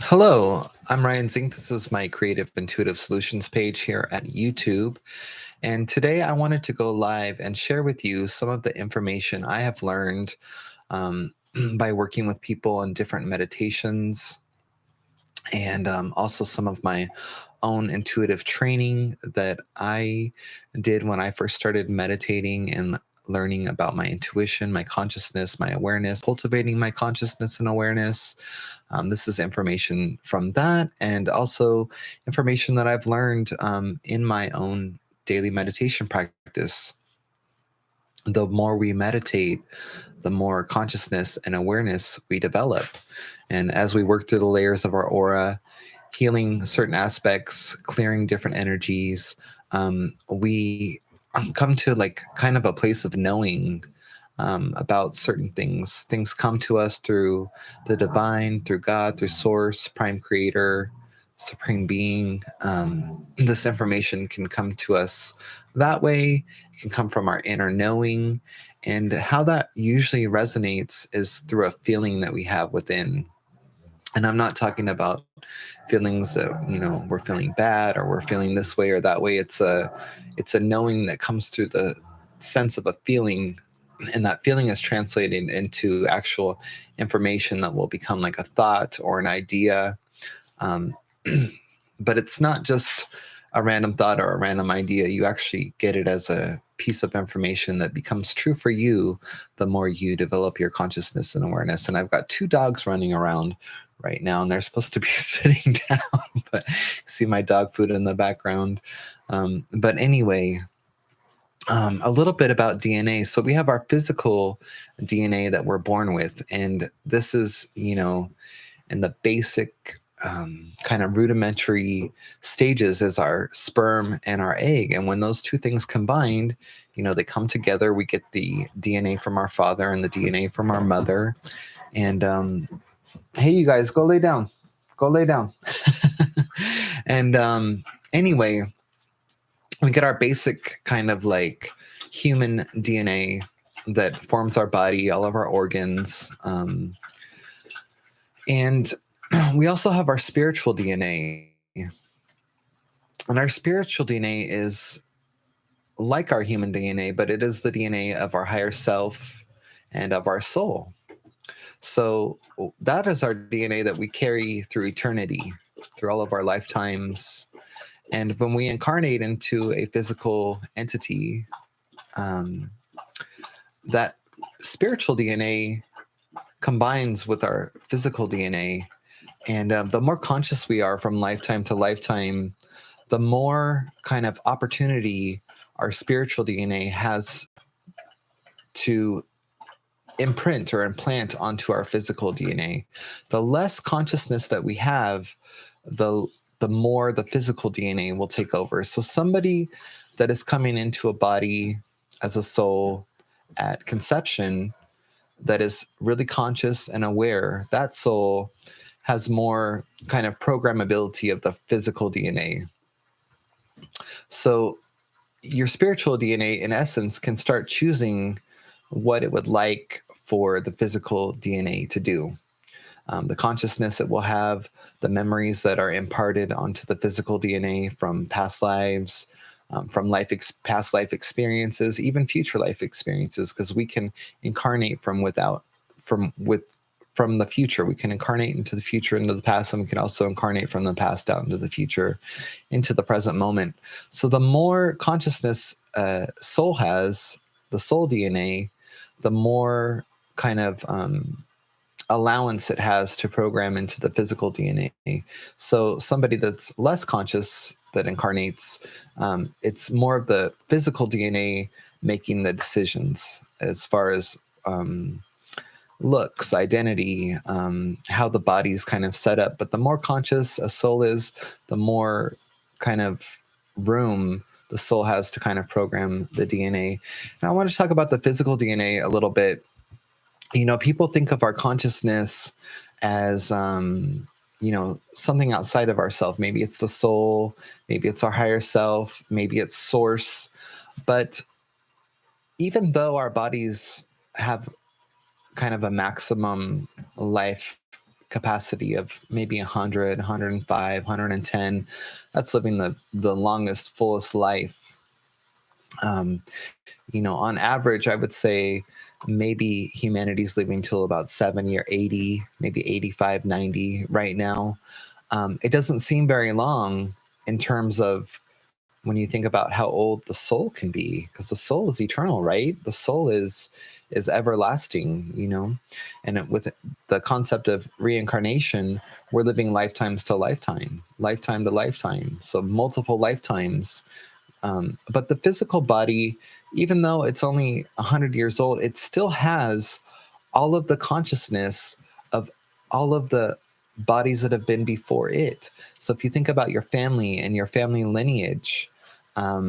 Hello, I'm Ryan Zink. This is my Creative Intuitive Solutions page here at YouTube. And today I wanted to go live and share with you some of the information I have learned um, by working with people on different meditations and also some of my own intuitive training that I did when I first started meditating and learning about my intuition, my consciousness, my awareness, cultivating my consciousness and awareness. This is information from that, and also information that I've learned in my own daily meditation practice. The more we meditate, the more consciousness and awareness we develop. And as we work through the layers of our aura, healing certain aspects, clearing different energies, we come to like kind of a place of knowing about certain things. Things come to us through the divine, through God, through Source, Prime Creator, Supreme Being. This information can come to us that way. It can come from our inner knowing. And how that usually resonates is through a feeling that we have within. And I'm not talking about feelings that we're feeling bad or we're feeling this way or that way. It's a knowing that comes through the sense of a feeling, and that feeling is translated into actual information that will become like a thought or an idea. um, but it's not just a random thought or a random idea. You actually get it as a piece of information that becomes true for you the more you develop your consciousness and awareness. And I've got two dogs running around right now, and they're supposed to be sitting down, but see my dog food in the background. But anyway, a little bit about DNA. So we have our physical DNA that we're born with, and this is, in the basic kind of rudimentary stages is our sperm and our egg. And when those two things combined, they come together, we get the DNA from our father and the DNA from our mother. And hey, you guys, go lay down. Go lay down. And anyway, we get our basic kind of like human DNA that forms our body, all of our organs. And we also have our spiritual DNA. And our spiritual DNA is like our human DNA, but it is the DNA of our higher self and of our soul. So that is our DNA that we carry through eternity, through all of our lifetimes. And when we incarnate into a physical entity, um, that spiritual DNA combines with our physical DNA. And the more conscious we are from lifetime to lifetime, the more kind of opportunity our spiritual DNA has to imprint or implant onto our physical DNA. The less consciousness that we have, the the more the physical DNA will take over. So somebody that is coming into a body as a soul at conception that is really conscious and aware, that soul has more kind of programmability of the physical DNA. So your spiritual DNA, in essence, can start choosing what it would like for the physical DNA to do. The consciousness it will have, the memories that are imparted onto the physical DNA from past lives, from past life experiences, even future life experiences, because we can incarnate from the future. We can incarnate into the future, into the past, and we can also incarnate from the past out into the future, into the present moment. So the more consciousness soul has, the soul DNA, the more kind of allowance it has to program into the physical DNA. So somebody that's less conscious that incarnates, it's more of the physical DNA making the decisions as far as looks, identity, how the body's kind of set up. But the more conscious a soul is, the more kind of room the soul has to kind of program the DNA. And I want to talk about the physical DNA a little bit. People think of our consciousness as something outside of ourselves. Maybe it's the soul, maybe it's our higher self, maybe it's source. But even though our bodies have kind of a maximum life capacity of maybe 100, 105, 110. That's living the longest, fullest life. Um, on average, I would say maybe humanity's living till about 70 or 80, maybe 85, 90 right now. It doesn't seem very long in terms of when you think about how old the soul can be, because the soul is eternal, right? The soul is everlasting, and with the concept of reincarnation, we're living lifetimes to lifetime, lifetime to lifetime, so multiple lifetimes. But the physical body, even though it's only 100 years old, it still has all of the consciousness of all of the bodies that have been before it. So if you think about your family and your family lineage, how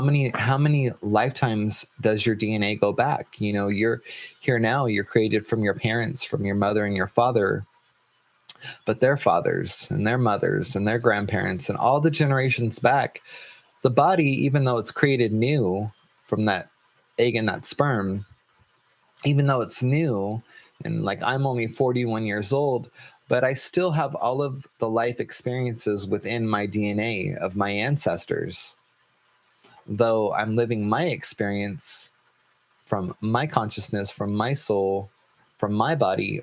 many lifetimes does your DNA go back? You're here now, you're created from your parents, from your mother and your father, but their fathers and their mothers and their grandparents and all the generations back. The body, even though it's created new from that egg and that sperm, even though it's new, and like I'm only 41 years old, but I still have all of the life experiences within my DNA of my ancestors. Though I'm living my experience from my consciousness, from my soul, from my body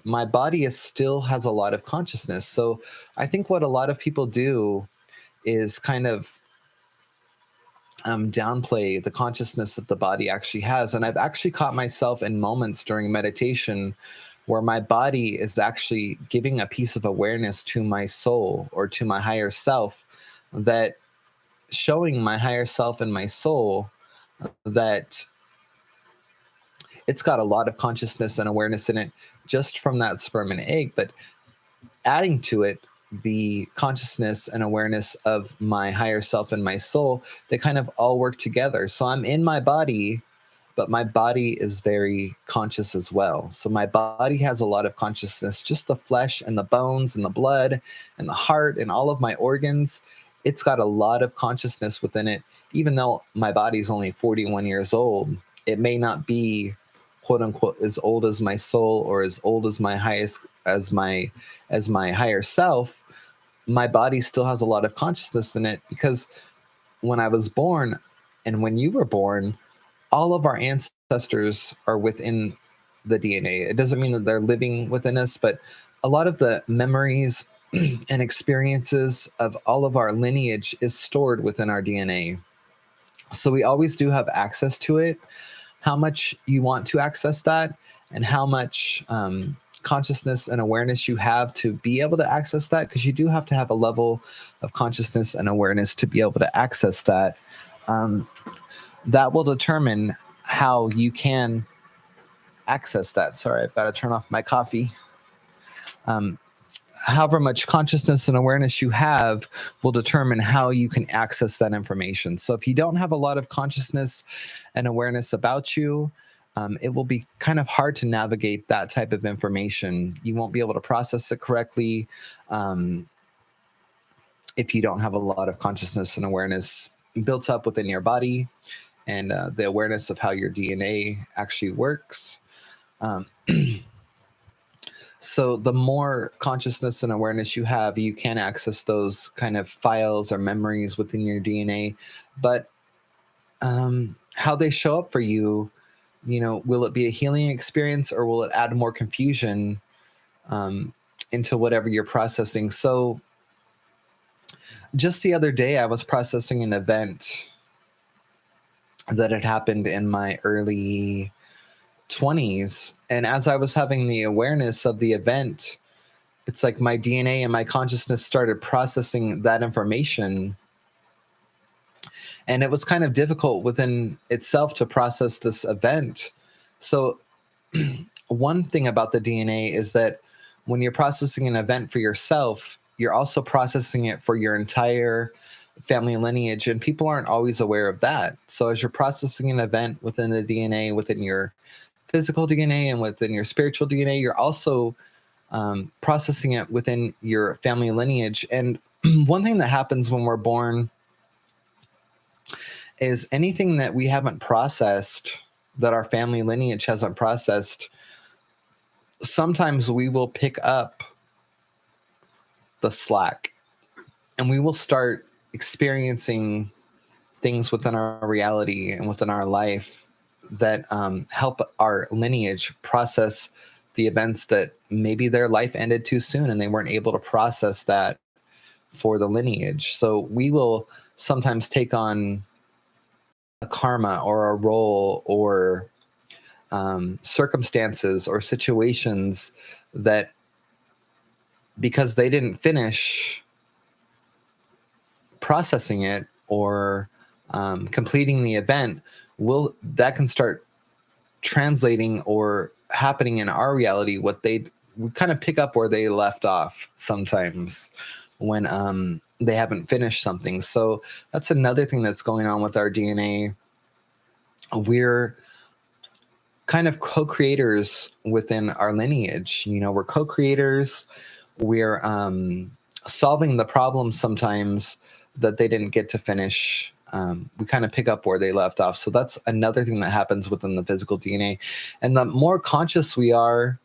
is still has a lot of consciousness. So I think what a lot of people do is kind of downplay the consciousness that the body actually has. And I've actually caught myself in moments during meditation where my body is actually giving a piece of awareness to my soul or to my higher self, that showing my higher self and my soul that it's got a lot of consciousness and awareness in it just from that sperm and egg, but adding to it the consciousness and awareness of my higher self and my soul, they kind of all work together. So I'm in my body, but my body is very conscious as well. So my body has a lot of consciousness, just the flesh and the bones and the blood and the heart and all of my organs. It's got a lot of consciousness within it. Even though my body is only 41 years old, it may not be quote unquote as old as my soul or as old as my highest as my higher self. My body still has a lot of consciousness in it, because when I was born and when you were born, all of our ancestors are within the DNA. It doesn't mean that they're living within us, but a lot of the memories and experiences of all of our lineage is stored within our DNA. So we always do have access to it. How much you want to access that and how much consciousness and awareness you have to be able to access that, because you do have to have a level of consciousness and awareness to be able to access that. That will determine how you can access that. Sorry, I've got to turn off my coffee. However much consciousness and awareness you have will determine how you can access that information. So if you don't have a lot of consciousness and awareness about you, it will be kind of hard to navigate that type of information. You won't be able to process it correctly if you don't have a lot of consciousness and awareness built up within your body, and the awareness of how your DNA actually works. So the more consciousness and awareness you have, you can access those kind of files or memories within your DNA. But how they show up for you, will it be a healing experience or will it add more confusion into whatever you're processing? So just the other day, I was processing an event that had happened in my early 20s. And as I was having the awareness of the event, it's like my DNA and my consciousness started processing that information. And it was kind of difficult within itself to process this event. So one thing about the DNA is that when you're processing an event for yourself, you're also processing it for your entire family lineage, and people aren't always aware of that. So as you're processing an event within the DNA, within your physical DNA and within your spiritual DNA, you're also processing it within your family lineage. And one thing that happens when we're born is anything that we haven't processed, that our family lineage hasn't processed, sometimes we will pick up the slack and we will start experiencing things within our reality and within our life that help our lineage process the events that maybe their life ended too soon and they weren't able to process that for the lineage. So we will sometimes take on a karma or a role or circumstances or situations that, because they didn't finish processing it or completing the event, that can start translating or happening in our reality. We kind of pick up where they left off sometimes when they haven't finished something. So that's another thing that's going on with our DNA. We're kind of co-creators within our lineage. We're co-creators. We're solving the problems sometimes that they didn't get to finish. We kind of pick up where they left off. So that's another thing that happens within the physical DNA. And the more conscious we are,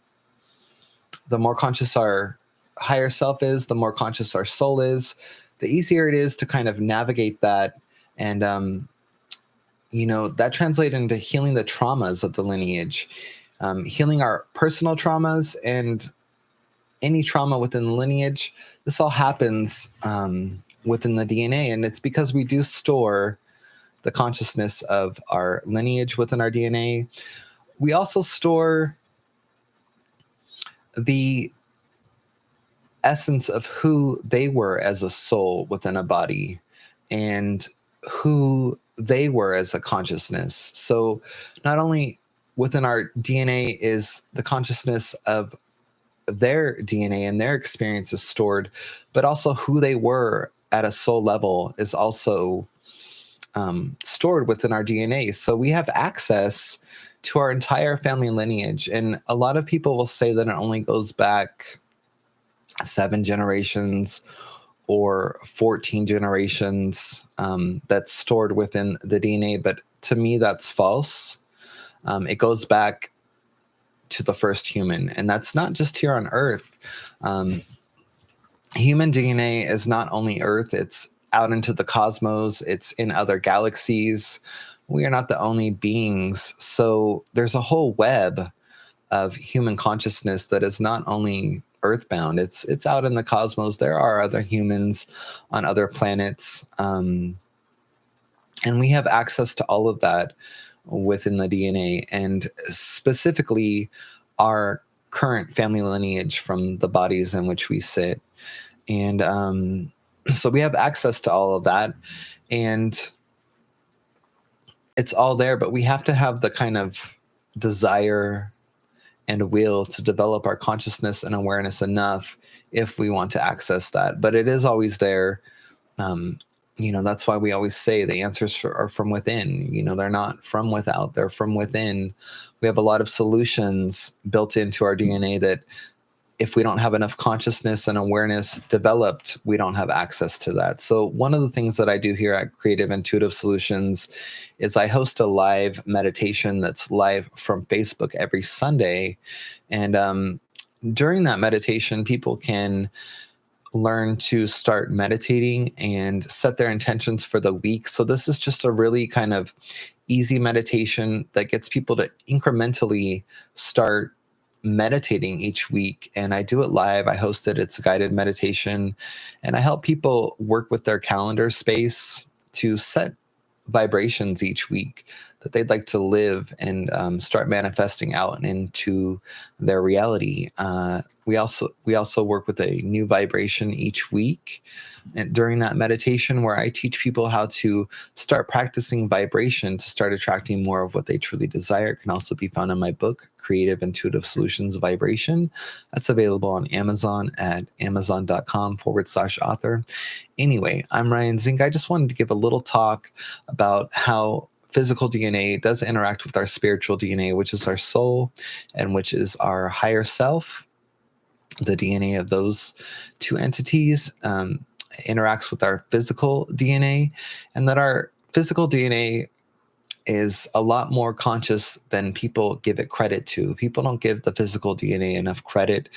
the more conscious our higher self is, the more conscious our soul is, the easier it is to kind of navigate that. And, that translates into healing the traumas of the lineage, healing our personal traumas and any trauma within the lineage. This all happens within the DNA, and it's because we do store the consciousness of our lineage within our DNA. We also store the essence of who they were as a soul within a body and who they were as a consciousness. So not only within our DNA is the consciousness of their DNA and their experiences stored, but also who they were at a soul level is also stored within our DNA. So we have access to our entire family lineage. And a lot of people will say that it only goes back 7 generations or 14 generations that's stored within the DNA. But to me, that's false. It goes back to the first human, and that's not just here on Earth. Human DNA is not only Earth, it's out into the cosmos, it's in other galaxies. We are not the only beings. So there's a whole web of human consciousness that is not only earthbound, it's out in the cosmos. There are other humans on other planets, and we have access to all of that within the DNA, and specifically our current family lineage from the bodies in which we sit. And so we have access to all of that, and it's all there, but we have to have the kind of desire and will to develop our consciousness and awareness enough if we want to access that. But it is always there. That's why we always say the answers are from within. They're not from without, they're from within. We have a lot of solutions built into our DNA that if we don't have enough consciousness and awareness developed, we don't have access to that. So one of the things that I do here at Creative Intuitive Solutions is I host a live meditation that's live from Facebook every Sunday. And during that meditation, people can learn to start meditating and set their intentions for the week. So this is just a really kind of easy meditation that gets people to incrementally start meditating each week. And I do it live. I host it. It's a guided meditation. And I help people work with their calendar space to set vibrations each week that they'd like to live and start manifesting out and into their reality. We also work with a new vibration each week, and during that meditation where I teach people how to start practicing vibration to start attracting more of what they truly desire. It can also be found in my book, Creative Intuitive Solutions Vibration. That's available on Amazon at amazon.com/author. Anyway, I'm Ryan Zink. I just wanted to give a little talk about how physical DNA does interact with our spiritual DNA, which is our soul and which is our higher self. The DNA of those two entities interacts with our physical DNA, and that our physical DNA is a lot more conscious than people give it credit to. People don't give the physical DNA enough credit.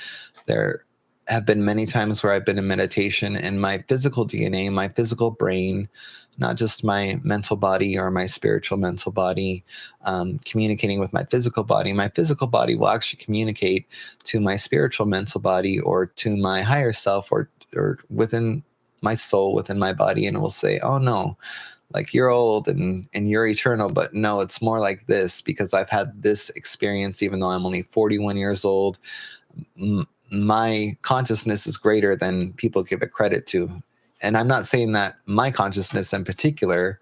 There have been many times where I've been in meditation and my physical DNA, my physical brain, not just my mental body or my spiritual mental body, communicating with my physical body will actually communicate to my spiritual mental body or to my higher self or within my soul, within my body, and it will say, oh no, like you're old and you're eternal. But no, it's more like this because I've had this experience. Even though I'm only 41 years old, my consciousness is greater than people give it credit to. And I'm not saying that my consciousness in particular,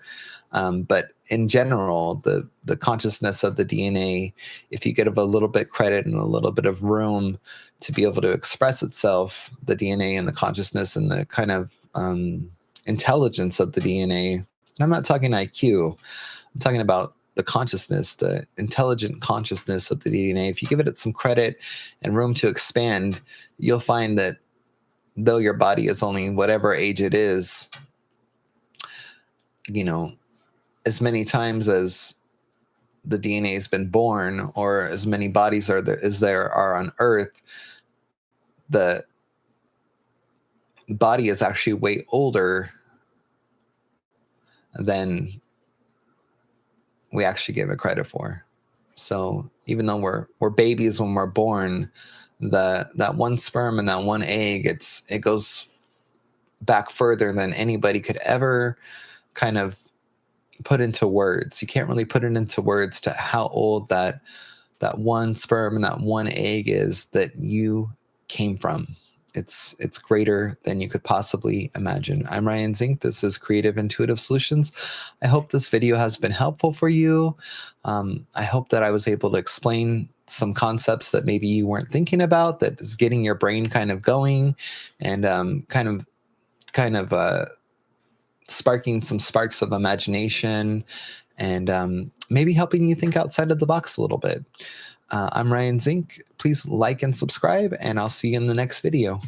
but in general, the consciousness of the DNA, if you give a little bit credit and a little bit of room to be able to express itself, the DNA and the consciousness and the kind of intelligence of the DNA. And I'm not talking IQ. I'm talking about the consciousness, the intelligent consciousness of the DNA. If you give it some credit and room to expand, you'll find that though your body is only whatever age it is, as many times as the DNA has been born, or as many bodies as there are on Earth, the body is actually way older than we actually give it credit for. So even though we're babies when we're born, that one sperm and that one egg, it goes back further than anybody could ever kind of put into words. You can't really put it into words to how old that one sperm and that one egg is that you came from. It's greater than you could possibly imagine. I'm Ryan Zink. This is Creative Intuitive Solutions. I hope this video has been helpful for you. I hope that I was able to explain some concepts that maybe you weren't thinking about, that is getting your brain kind of going and kind of sparking some sparks of imagination and maybe helping you think outside of the box a little bit. I'm Ryan Zink. Please like and subscribe, and I'll see you in the next video.